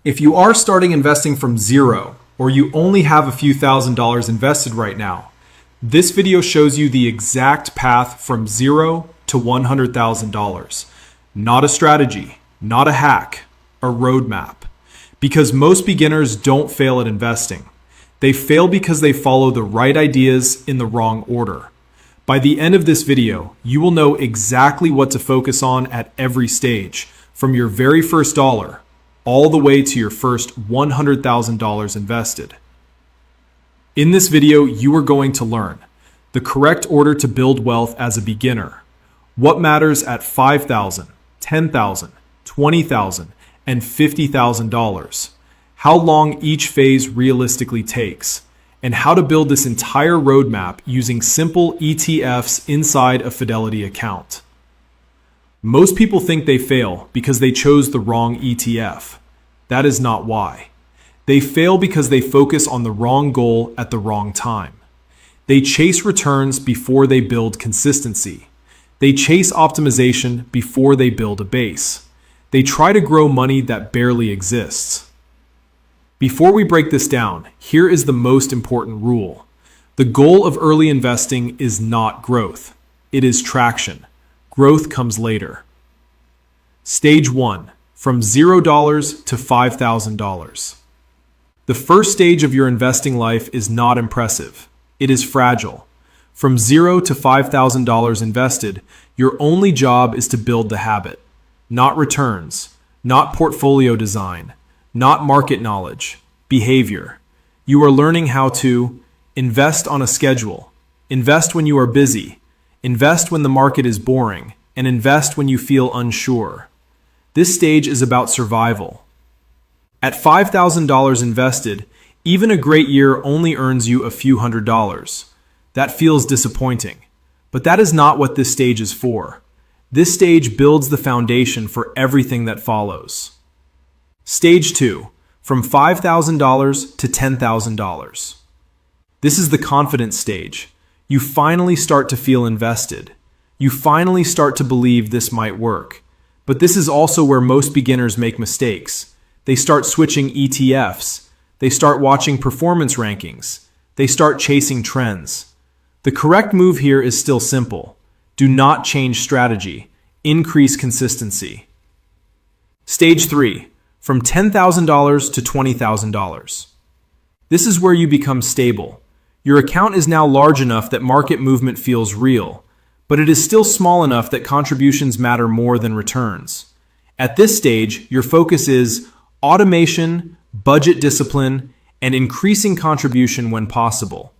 If you are starting investing from zero, or you only have a few $1,000s invested right now, this video shows you the exact path from zero to $100,000. Not a strategy, not a hack, a roadmap. Because most beginners don't fail at investing. They fail because they follow the right ideas in the wrong order. By the end of this video, you will know exactly what to focus on at every stage, from your very first dollar all the way to your first $100,000 invested. In this video, you are going to learn the correct order to build wealth as a beginner, what matters at $5,000, $10,000, $20,000, and $50,000, how long each phase realistically takes, and how to build this entire roadmap using simple ETFs inside a Fidelity account. Most people think they fail because they chose the wrong ETF. That is not why. They fail because they focus on the wrong goal at the wrong time. They chase returns before they build consistency. They chase optimization before they build a base. They try to grow money that barely exists. Before we break this down, here is the most important rule. The goal of early investing is not growth. It is traction. Growth comes later. Stage 1. From $0 to $5,000. The first stage of your investing life is not impressive. It is fragile. From $0 to $5,000 invested, your only job is to build the habit. Not returns, not portfolio design, not market knowledge, behavior. You are learning how to invest on a schedule, invest when you are busy, invest when the market is boring, and invest when you feel unsure. This stage is about survival. At $5,000 invested, even a great year only earns you a few $100s. That feels disappointing, but that is not what this stage is for. This stage builds the foundation for everything that follows. Stage 2. From $5,000 to $10,000. This is the confidence stage. You finally start to feel invested. You finally start to believe this might work. But this is also where most beginners make mistakes. They start switching ETFs. They start watching performance rankings. They start chasing trends. The correct move here is still simple. Do not change strategy. Increase consistency. Stage 3. From $10,000 to $20,000. This is where you become stable. Your account is now large enough that market movement feels real, but it is still small enough that contributions matter more than returns. At this stage, your focus is automation, budget discipline, and increasing contribution when possible.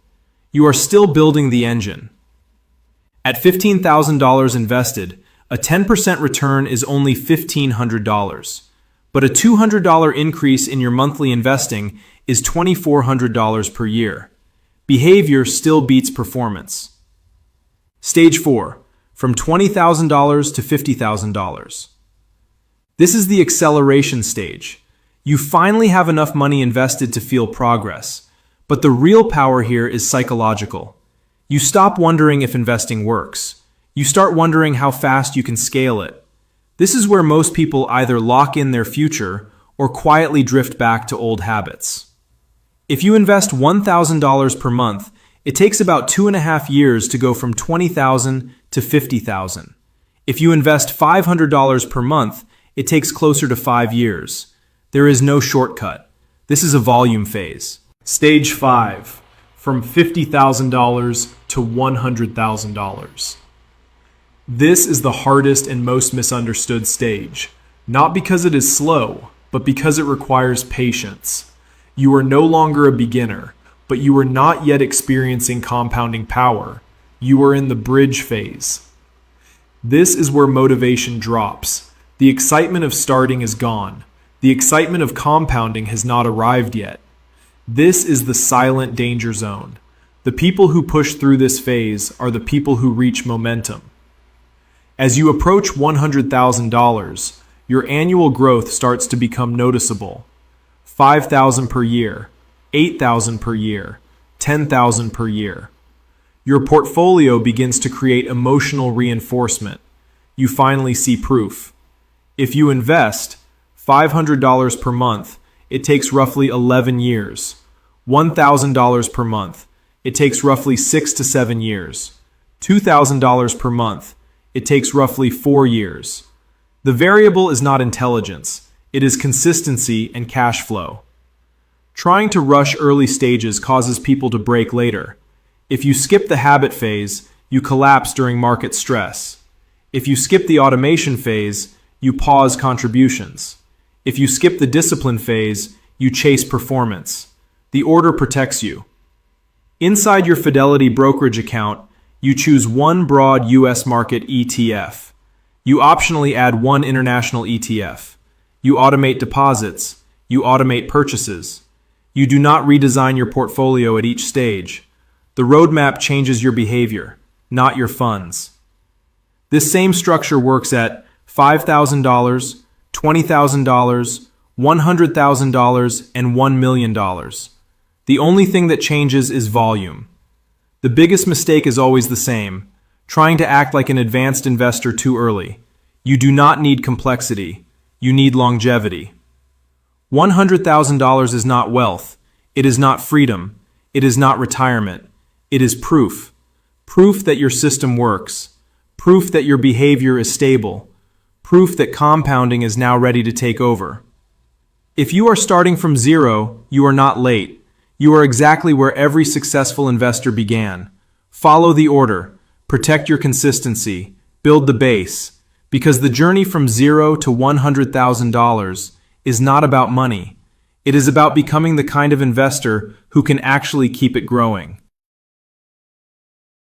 You are still building the engine. At $15,000 invested, a 10% return is only $1,500. But a $200 increase in your monthly investing is $2,400 per year. Behavior still beats performance. Stage 4. From $20,000 to $50,000. This is the acceleration stage. You finally have enough money invested to feel progress. But the real power here is psychological. You stop wondering if investing works. You start wondering how fast you can scale it. This is where most people either lock in their future or quietly drift back to old habits. If you invest $1,000 per month, it takes about 2.5 years to go from $20,000 to $50,000. If you invest $500 per month, it takes closer to 5 years. There is no shortcut. This is a volume phase. Stage 5. From $50,000 to $100,000. This is the hardest and most misunderstood stage, not because it is slow, but because it requires patience. You are no longer a beginner, but you are not yet experiencing compounding power. You are in the bridge phase. This is where motivation drops. The excitement of starting is gone. The excitement of compounding has not arrived yet. This is the silent danger zone. The people who push through this phase are the people who reach momentum. As you approach $100,000, your annual growth starts to become noticeable. $5,000 per year, $8,000 per year, $10,000 per year. Your portfolio begins to create emotional reinforcement. You finally see proof. If you invest $500 per month, it takes roughly 11 years. $1,000 per month, it takes roughly 6 to 7 years. $2,000 per month, it takes roughly 4 years. The variable is not intelligence, it is consistency and cash flow. Trying to rush early stages causes people to break later. If you skip the habit phase, you collapse during market stress. If you skip the automation phase, you pause contributions. If you skip the discipline phase, you chase performance. The order protects you. Inside your Fidelity brokerage account, you choose one broad US market ETF. You optionally add one international ETF. You automate deposits. You automate purchases. You do not redesign your portfolio at each stage. The roadmap changes your behavior, not your funds. This same structure works at $5,000, $20,000, $100,000, and $1 million. The only thing that changes is volume. The biggest mistake is always the same, trying to act like an advanced investor too early. You do not need complexity. You need longevity. $100,000 is not wealth. It is not freedom. It is not retirement. It is proof. Proof that your system works. Proof that your behavior is stable. Proof that compounding is now ready to take over. If you are starting from zero, you are not late. You are exactly where every successful investor began. Follow the order. Protect your consistency. Build the base. Because the journey from zero to $100,000 is not about money. It is about becoming the kind of investor who can actually keep it growing.